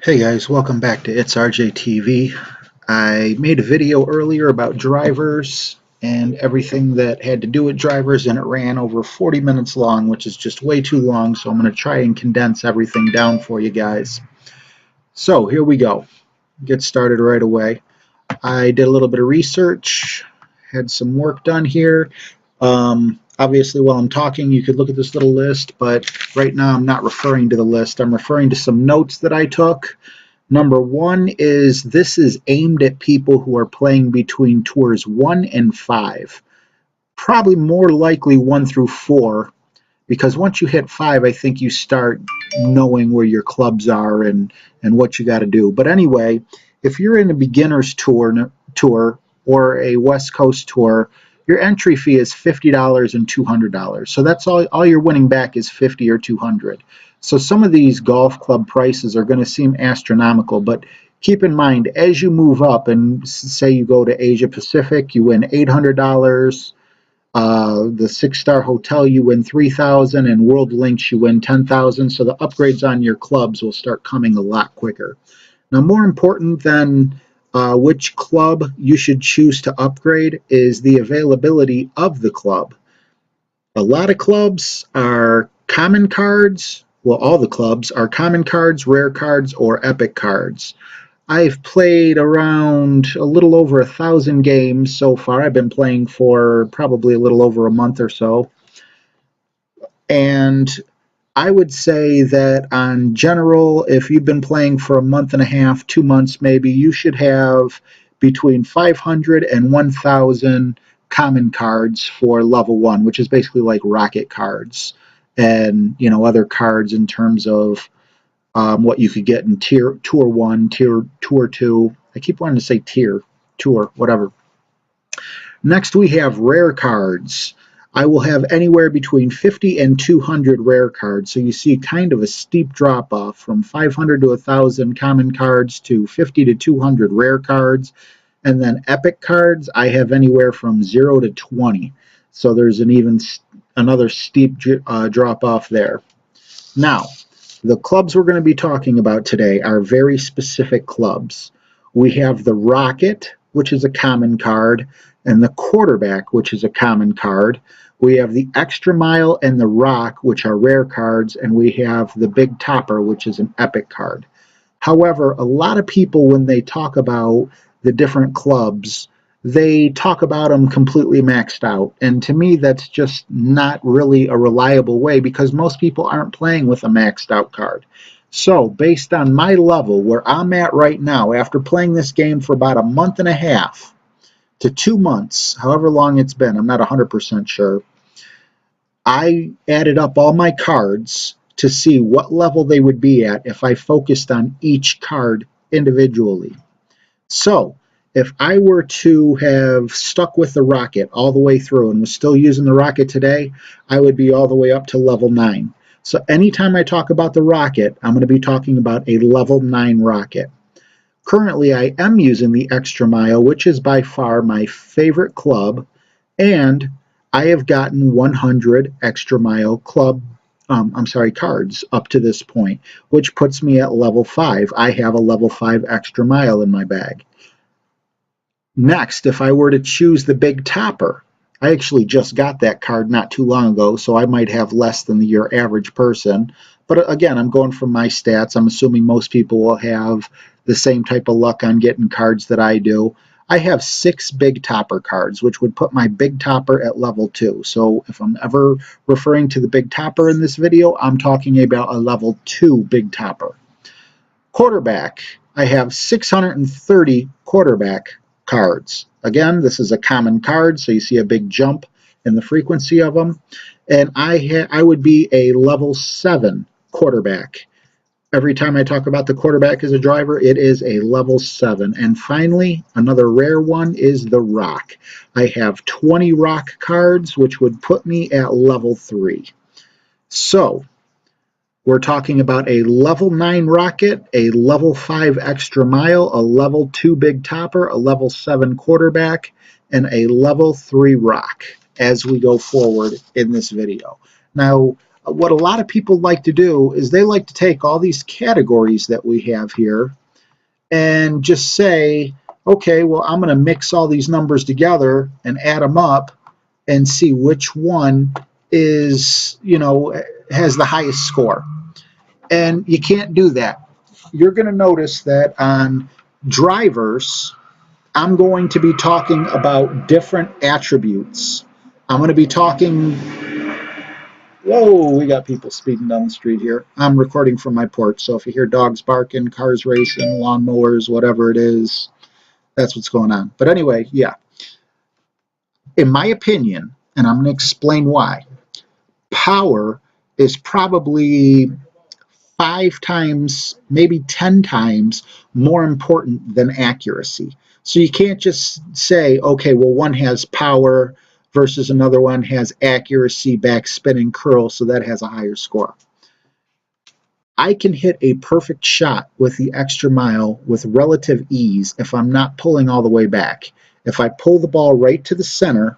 Hey guys, welcome back to ItsRJTV. I made a video earlier about drivers and everything that had to do with drivers, and it ran over 40 minutes long, which is just way too long, so I'm going to try and condense everything down for you guys. So here we go. Get started right away. I did a little bit of research, had some work done here. Obviously, while I'm talking, you could look at this little list, but right now I'm not referring to the list. I'm referring to some notes that I took. Number one is this is aimed at people who are playing between tours 1 and 5. Probably more likely 1 through 4, because once you hit 5, I think you start knowing where your clubs are and what you got to do. But anyway, if you're in a beginner's tour or a West Coast tour, your entry fee is $50 and $200. So that's all you're winning back is $50 or $200. So some of these golf club prices are going to seem astronomical, but keep in mind, as you move up and say you go to Asia Pacific, you win $800. The 6-star hotel, you win $3,000, and World Links, you win $10,000. So the upgrades on your clubs will start coming a lot quicker. Now, more important than which club you should choose to upgrade is the availability of the club. A lot of clubs are common cards. Well, all the clubs are common cards, rare cards, or epic cards. I've played around a little over 1,000 games so far. I've been playing for probably a little over a month or so. And I would say that on general, if you've been playing for a month and a half, 2 months maybe, you should have between 500 and 1,000 common cards for level 1, which is basically like rocket cards and other cards in terms of what you could get in tour 1, tour 2. I keep wanting to say tour, whatever. Next, we have rare cards. I will have anywhere between 50 and 200 rare cards. So you see kind of a steep drop off from 500 to 1,000 common cards to 50 to 200 rare cards. And then epic cards, I have anywhere from 0 to 20. So there's another steep drop off there. Now, the clubs we're going to be talking about today are very specific clubs. We have the Rocket, which is a common card, and the Quarterback, which is a common card. We have the Extra Mile and the Rock, which are rare cards, and we have the Big Topper, which is an epic card. However, a lot of people, when they talk about the different clubs, they talk about them completely maxed out. And to me, that's just not really a reliable way because most people aren't playing with a maxed out card. So based on my level, where I'm at right now, after playing this game for about a month and a half to 2 months, however long it's been, I'm not 100% sure, I added up all my cards to see what level they would be at if I focused on each card individually. So if I were to have stuck with the Rocket all the way through and was still using the Rocket today, I would be all the way up to level 9. So anytime I talk about the Rocket, I'm going to be talking about a level 9 Rocket. Currently, I am using the Extra Mile, which is by far my favorite club, and I have gotten 100 Extra Mile cards up to this point, which puts me at level 5. I have a level 5 Extra Mile in my bag. Next, if I were to choose the Big Topper, I actually just got that card not too long ago, so I might have less than your average person. But again, I'm going from my stats. I'm assuming most people will have the same type of luck on getting cards that I do. I have 6 Big Topper cards, which would put my Big Topper at level 2. So if I'm ever referring to the Big Topper in this video, I'm talking about a level 2 Big Topper. Quarterback, I have 630 quarterback cards. Again, this is a common card, so you see a big jump in the frequency of them. And I would be a level 7 quarterback. Every time I talk about the quarterback as a driver, it is a level 7. And finally, another rare one is the Rock. I have 20 Rock cards, which would put me at level 3. So we're talking about a level 9 Rocket, a level 5 Extra Mile, a level 2 Big Topper, a level 7 Quarterback, and a level 3 Rock as we go forward in this video. Now, what a lot of people like to do is they like to take all these categories that we have here and just say, okay, well, I'm going to mix all these numbers together and add them up and see which one is, has the highest score. And you can't do that. You're going to notice that on drivers, I'm going to be talking about different attributes. I'm going to be talking. Whoa, we got people speeding down the street here. I'm recording from my porch, so if you hear dogs barking, cars racing, lawnmowers, whatever it is, that's what's going on. But anyway, yeah. In my opinion, and I'm going to explain why, power is probably 5 times, maybe 10 times more important than accuracy. So you can't just say, okay, well, one has power versus another one has accuracy, backspin, and curl, so that has a higher score. I can hit a perfect shot with the extra mile with relative ease if I'm not pulling all the way back. If I pull the ball right to the center,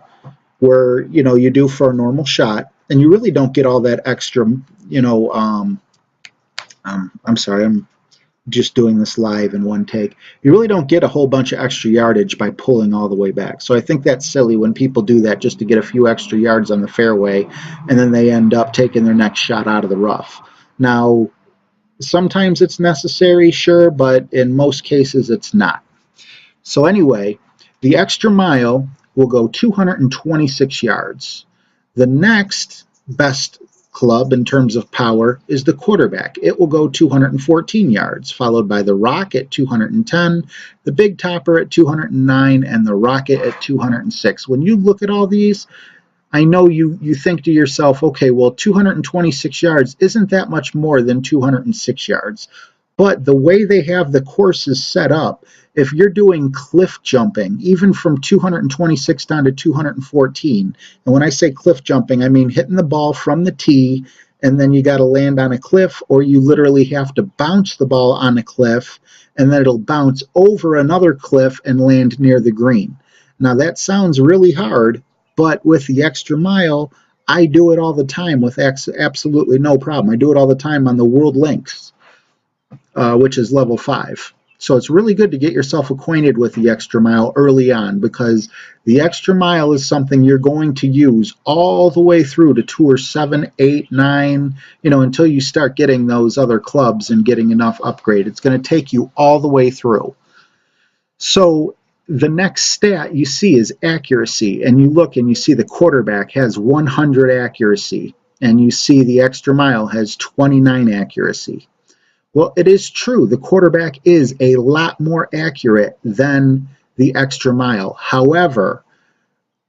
where you do for a normal shot, and you really don't get all that extra, I'm sorry, I'm just doing this live in one take. You really don't get a whole bunch of extra yardage by pulling all the way back. So I think that's silly when people do that just to get a few extra yards on the fairway, and then they end up taking their next shot out of the rough. Now, sometimes it's necessary, sure, but in most cases it's not. So anyway, the extra mile will go 226 yards. The next best club in terms of power is the quarterback. It will go 214 yards, followed by the rock at 210, the big topper at 209, and the rocket at 206. When you look at all these, I know you think to yourself, okay, well, 226 yards isn't that much more than 206 yards. But the way they have the courses set up, if you're doing cliff jumping, even from 226 down to 214, and when I say cliff jumping, I mean hitting the ball from the tee, and then you got to land on a cliff, or you literally have to bounce the ball on a cliff, and then it'll bounce over another cliff and land near the green. Now, that sounds really hard, but with the extra mile, I do it all the time with absolutely no problem. I do it all the time on the World Links, which is level 5. So it's really good to get yourself acquainted with the extra mile early on, because the extra mile is something you're going to use all the way through to Tour 7, 8, 9, until you start getting those other clubs and getting enough upgrade. It's going to take you all the way through. So the next stat you see is accuracy, and you look and you see the quarterback has 100 accuracy, and you see the extra mile has 29 accuracy. Well, it is true. The quarterback is a lot more accurate than the extra mile. However,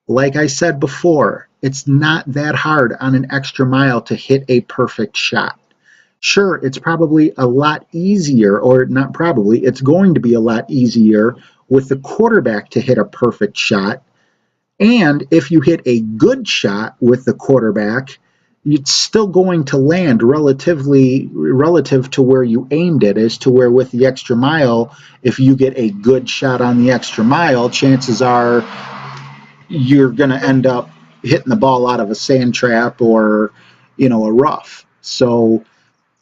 like I said before, it's not that hard on an extra mile to hit a perfect shot. Sure, it's probably a lot easier, or not probably, it's going to be a lot easier with the quarterback to hit a perfect shot. And if you hit a good shot with the quarterback, it's still going to land relative to where you aimed it, as to where with the extra mile, if you get a good shot on the extra mile, chances are you're going to end up hitting the ball out of a sand trap or, a rough. So,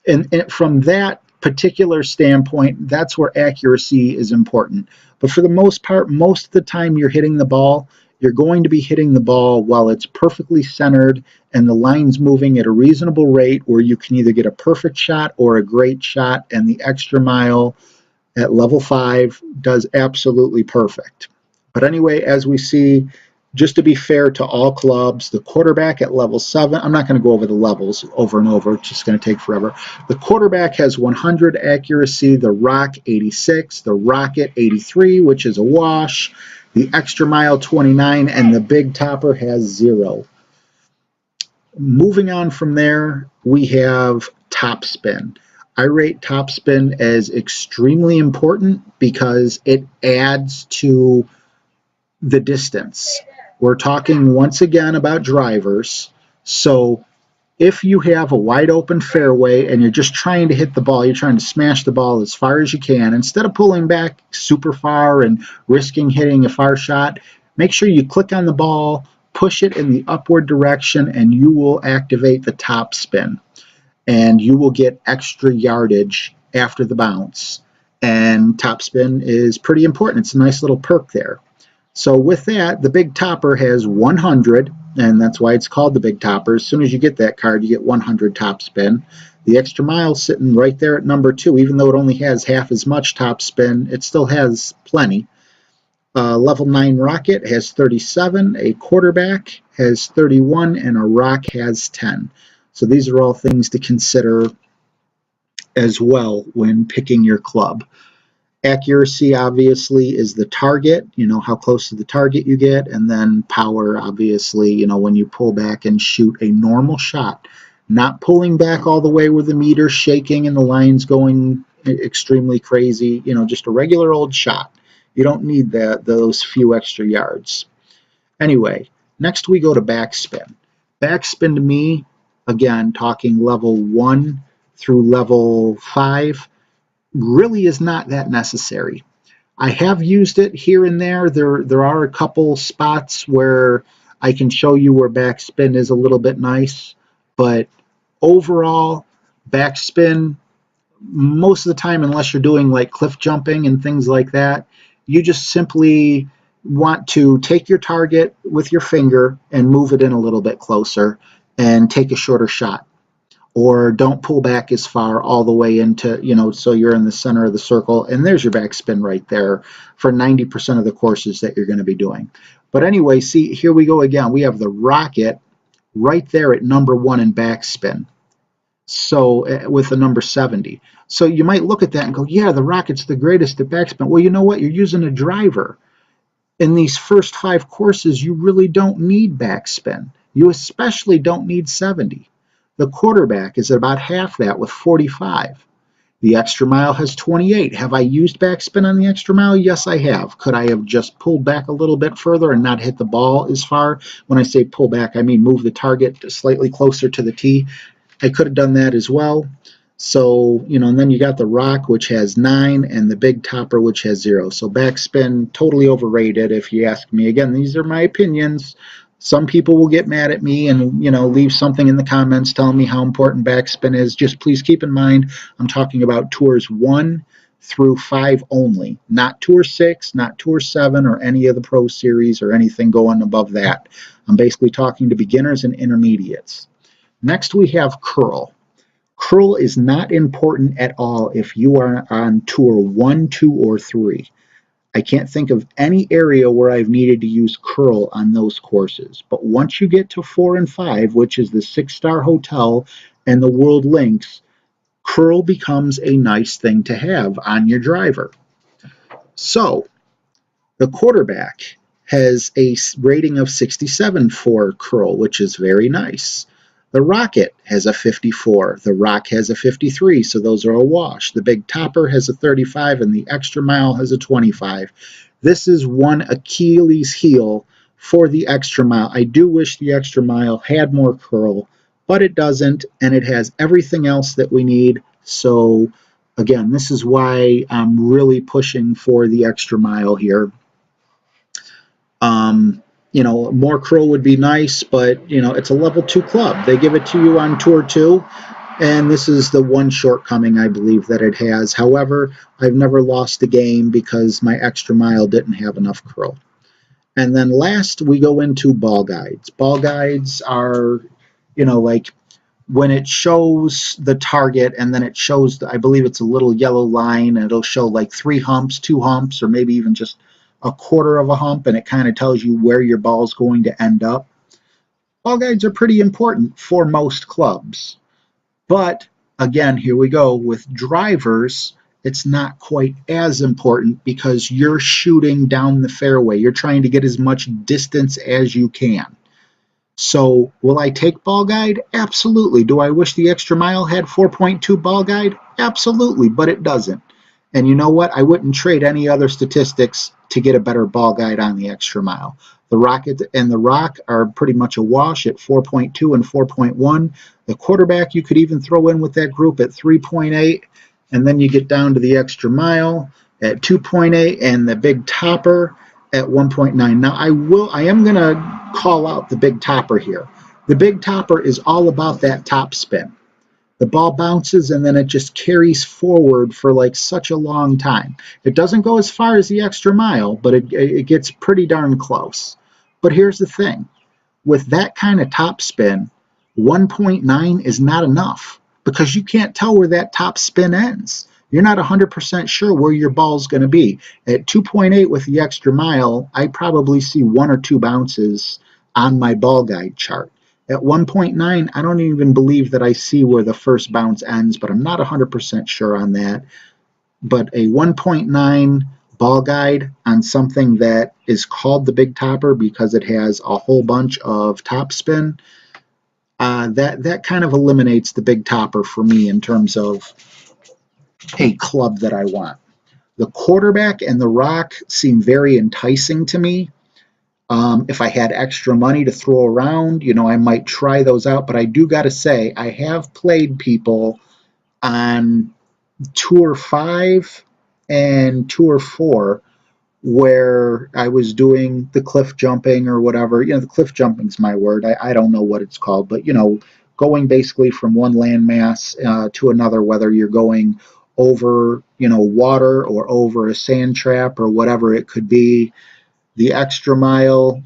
and from that particular standpoint, that's where accuracy is important. But for the most part, most of the time you're hitting the ball, you're going to be hitting the ball while it's perfectly centered and the line's moving at a reasonable rate, where you can either get a perfect shot or a great shot, and the extra mile at level 5 does absolutely perfect. But anyway, as we see, just to be fair to all clubs, the quarterback at level 7, I'm not going to go over the levels over and over, it's just going to take forever. The quarterback has 100 accuracy, the rock 86, the rocket 83, which is a wash, the extra mile 29, and the big topper has 0. Moving on from there, we have Topspin. I rate Topspin as extremely important because it adds to the distance. We're talking once again about drivers. So if you have a wide open fairway and you're just trying to hit the ball, you're trying to smash the ball as far as you can, instead of pulling back super far and risking hitting a far shot, make sure you click on the ball, push it in the upward direction and you will activate the top spin. And you will get extra yardage after the bounce. And topspin is pretty important. It's a nice little perk there. So with that, the big topper has 100, and that's why it's called the big topper. As soon as you get that card, you get 100 topspin. The extra mile sitting right there at number 2, even though it only has half as much topspin, it still has plenty. Level 9 rocket has 37, a quarterback has 31, and a rock has 10. So these are all things to consider as well when picking your club. Accuracy, obviously, is the target, how close to the target you get, and then power, obviously, when you pull back and shoot a normal shot, not pulling back all the way where the meter's shaking and the line's going extremely crazy, just a regular old shot. You don't need those few extra yards. Anyway, next we go to backspin. Backspin to me, again, talking level 1 through level 5, really is not that necessary. I have used it here and there. There are a couple spots where I can show you where backspin is a little bit nice, but overall, backspin, most of the time, unless you're doing like cliff jumping and things like that, you just simply want to take your target with your finger and move it in a little bit closer and take a shorter shot. Or don't pull back as far all the way into, so you're in the center of the circle, and there's your backspin right there for 90% of the courses that you're going to be doing. But anyway, see, here we go again. We have the rocket right there at number 1 in backspin. So with the number 70. So you might look at that and go, yeah, the rocket's the greatest at backspin. Well, you know what? You're using a driver. In these first 5 courses, you really don't need backspin. You especially don't need 70. The quarterback is about half that with 45. The extra mile has 28. Have I used backspin on the extra mile? Yes, I have. Could I have just pulled back a little bit further and not hit the ball as far? When I say pull back, I mean move the target slightly closer to the tee. I could have done that as well. So, and then you got the rock, which has 9, and the big topper, which has 0. So backspin, totally overrated if you ask me. Again, these are my opinions. Some people will get mad at me and, leave something in the comments telling me how important backspin is. Just please keep in mind, I'm talking about tours 1 through 5 only, not tour 6, not tour 7, or any of the pro series or anything going above that. I'm basically talking to beginners and intermediates. Next, we have curl. Curl is not important at all if you are on tour 1, 2, or 3. I can't think of any area where I've needed to use curl on those courses. But once you get to 4 and 5, which is the 6-star hotel and the World Links, curl becomes a nice thing to have on your driver. So the quarterback has a rating of 67 for curl, which is very nice. The rocket has a 54. The rock has a 53, so those are a wash. The big topper has a 35, and the extra mile has a 25. This is one Achilles heel for the extra mile. I do wish the extra mile had more curl, but it doesn't, and it has everything else that we need. So, again, this is why I'm really pushing for the extra mile here. More curl would be nice, but, it's a level 2 club. They give it to you on tour 2, and this is the one shortcoming I believe that it has. However, I've never lost a game because my extra mile didn't have enough curl. And then last, we go into ball guides. Ball guides are, like when it shows the target and then it shows, I believe it's a little yellow line, and it'll show like 3 humps, 2 humps, or maybe even just a quarter of a hump, and it kind of tells you where your ball's going to end up. Ball guides are pretty important for most clubs. But again, here we go. With drivers, it's not quite as important because you're shooting down the fairway. You're trying to get as much distance as you can. So will I take ball guide? Absolutely. Do I wish the extra mile had 4.2 ball guide? Absolutely, but it doesn't. And you know what? I wouldn't trade any other statistics to get a better ball guide on the extra mile. The rocket and the rock are pretty much a wash at 4.2 and 4.1. The quarterback you could even throw in with that group at 3.8. And then you get down to the extra mile at 2.8, and the big topper at 1.9. Now I am going to call out the big topper here. The big topper is all about that top spin. The ball bounces and then it just carries forward for like such a long time. It doesn't go as far as the extra mile, but it gets pretty darn close. But here's the thing. With that kind of top spin, 1.9 is not enough because you can't tell where that top spin ends. You're not 100% sure where your ball's going to be. At 2.8 with the extra mile, I probably see 1 or 2 bounces on my ball guide chart. At 1.9, I don't even believe that I see where the first bounce ends, but I'm not 100% sure on that. But a 1.9 ball guide on something that is called the big topper because it has a whole bunch of top spin, that kind of eliminates the big topper for me in terms of a club that I want. The quarterback and the rock seem very enticing to me. If I had extra money to throw around, I might try those out. But I do got to say, I have played people on Tour 5 and Tour 4 where I was doing the cliff jumping or whatever. The cliff jumping's my word. I don't know what it's called, but, going basically from one landmass to another, whether you're going over, water or over a sand trap or whatever it could be. The extra mile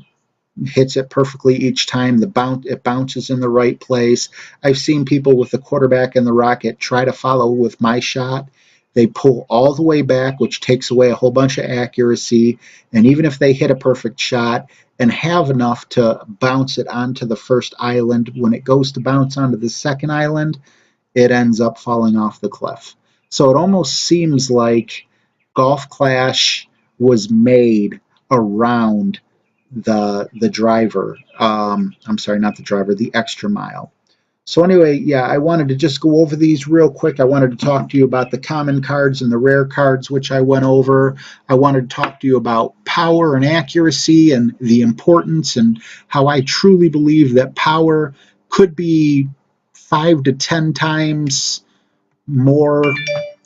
hits it perfectly each time. It bounces in the right place. I've seen people with the quarterback and the rocket try to follow with my shot. They pull all the way back, which takes away a whole bunch of accuracy. And even if they hit a perfect shot and have enough to bounce it onto the first island, when it goes to bounce onto the second island, it ends up falling off the cliff. So it almost seems like Golf Clash was made around the driver. I'm sorry, not the driver, the extra mile. So anyway, yeah, I wanted to just go over these real quick. I wanted to talk to you about the common cards and the rare cards, which I went over. I wanted to talk to you about power and accuracy and the importance and how I truly believe that power could be 5 to 10 times more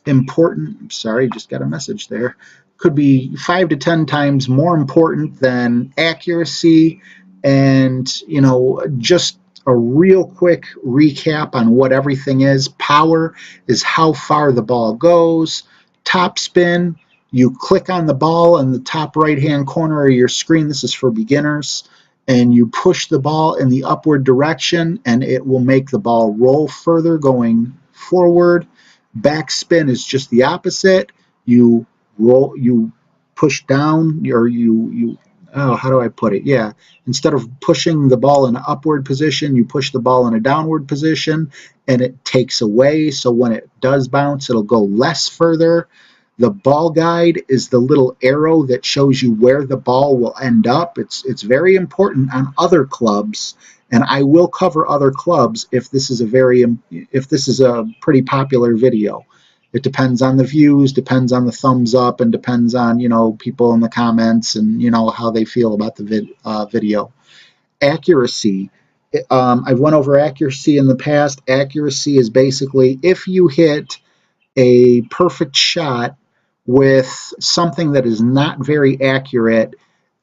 important. Sorry, just got a message there. Could be 5 to 10 times more important than accuracy. And, just a real quick recap on what everything is. Power is how far the ball goes. Topspin, you click on the ball in the top right-hand corner of your screen. This is for beginners. And you push the ball in the upward direction, and it will make the ball roll further going forward. Backspin is just the opposite. You push down, or how do I put it? Yeah, instead of pushing the ball in an upward position, you push the ball in a downward position, and it takes away. So when it does bounce, it'll go less further. The ball guide is the little arrow that shows you where the ball will end up. It's very important on other clubs, and I will cover other clubs if this is a pretty popular video. It depends on the views, depends on the thumbs up, and depends on people in the comments and how they feel about the video. Accuracy. I've went over accuracy in the past. Accuracy is basically if you hit a perfect shot with something that is not very accurate,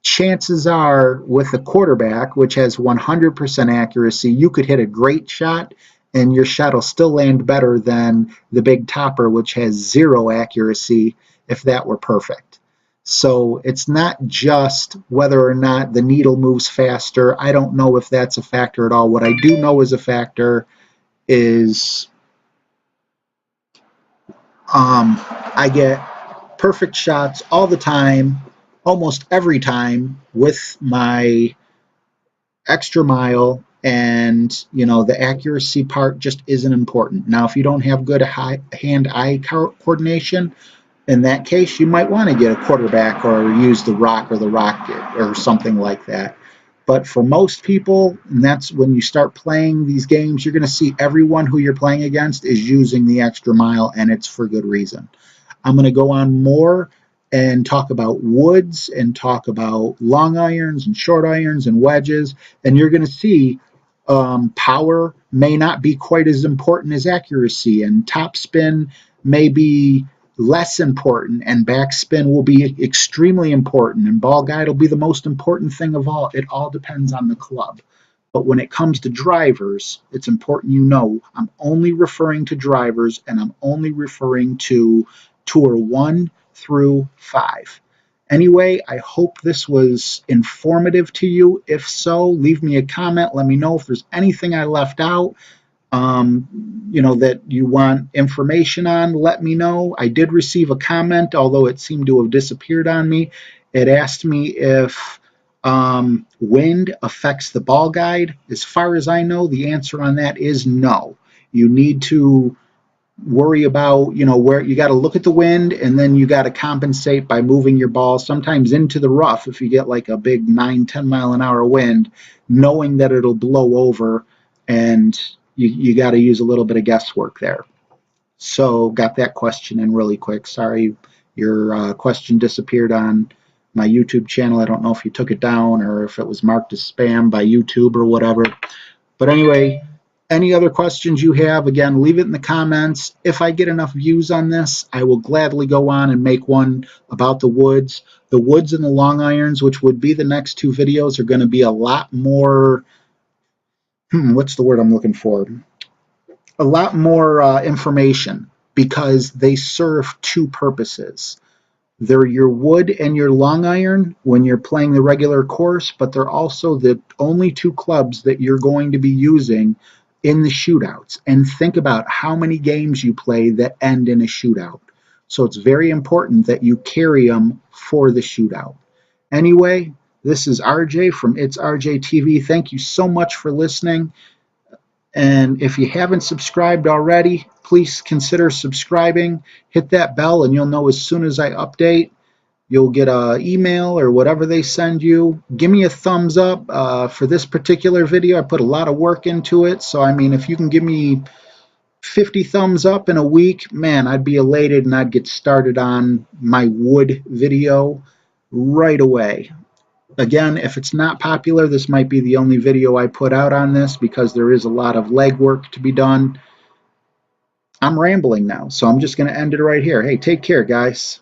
chances are with a quarterback, which has 100% accuracy, you could hit a great shot and your shot will still land better than the big topper, which has 0 accuracy if that were perfect. So it's not just whether or not the needle moves faster. I don't know if that's a factor at all. What I do know is a factor is I get perfect shots all the time, almost every time with my extra mile, and the accuracy part just isn't important. Now, if you don't have good hand-eye coordination, in that case, you might want to get a quarterback or use the rock or the rocket or something like that. But for most people, and that's when you start playing these games, you're going to see everyone who you're playing against is using the extra mile, and it's for good reason. I'm going to go on more and talk about woods and talk about long irons and short irons and wedges, and you're going to see power may not be quite as important as accuracy, and topspin may be less important, and backspin will be extremely important, and ball guide will be the most important thing of all. It all depends on the club. But when it comes to drivers, it's important you know I'm only referring to drivers, and I'm only referring to Tour 1 through 5. Anyway, I hope this was informative to you. If so, leave me a comment. Let me know if there's anything I left out, that you want information on. Let me know. I did receive a comment, although it seemed to have disappeared on me. It asked me if wind affects the ball guide. As far as I know, the answer on that is no. You need to worry about, where you got to look at the wind, and then you got to compensate by moving your ball sometimes into the rough if you get like a big 9-10 mile an hour wind, knowing that it'll blow over, and you got to use a little bit of guesswork there. So got that question in really quick. Sorry, your question disappeared on my YouTube channel. I don't know if you took it down or if it was marked as spam by YouTube or whatever. But anyway, any other questions you have, again, leave it in the comments. If I get enough views on this, I will gladly go on and make one about the woods. The woods and the long irons, which would be the next 2 videos, are going to be a lot more, what's the word I'm looking for? A lot more information, because they serve 2 purposes. They're your wood and your long iron when you're playing the regular course, but they're also the only 2 clubs that you're going to be using in the shootouts. And think about how many games you play that end in a shootout. So it's very important that you carry them for the shootout. Anyway, this is RJ from ItsRJTV. Thank you so much for listening. And if you haven't subscribed already, please consider subscribing. Hit that bell and you'll know as soon as I update. You'll get an email or whatever they send you. Give me a thumbs up for this particular video. I put a lot of work into it. So, I mean, if you can give me 50 thumbs up in a week, man, I'd be elated, and I'd get started on my wood video right away. Again, if it's not popular, this might be the only video I put out on this, because there is a lot of legwork to be done. I'm rambling now, so I'm just going to end it right here. Hey, take care, guys.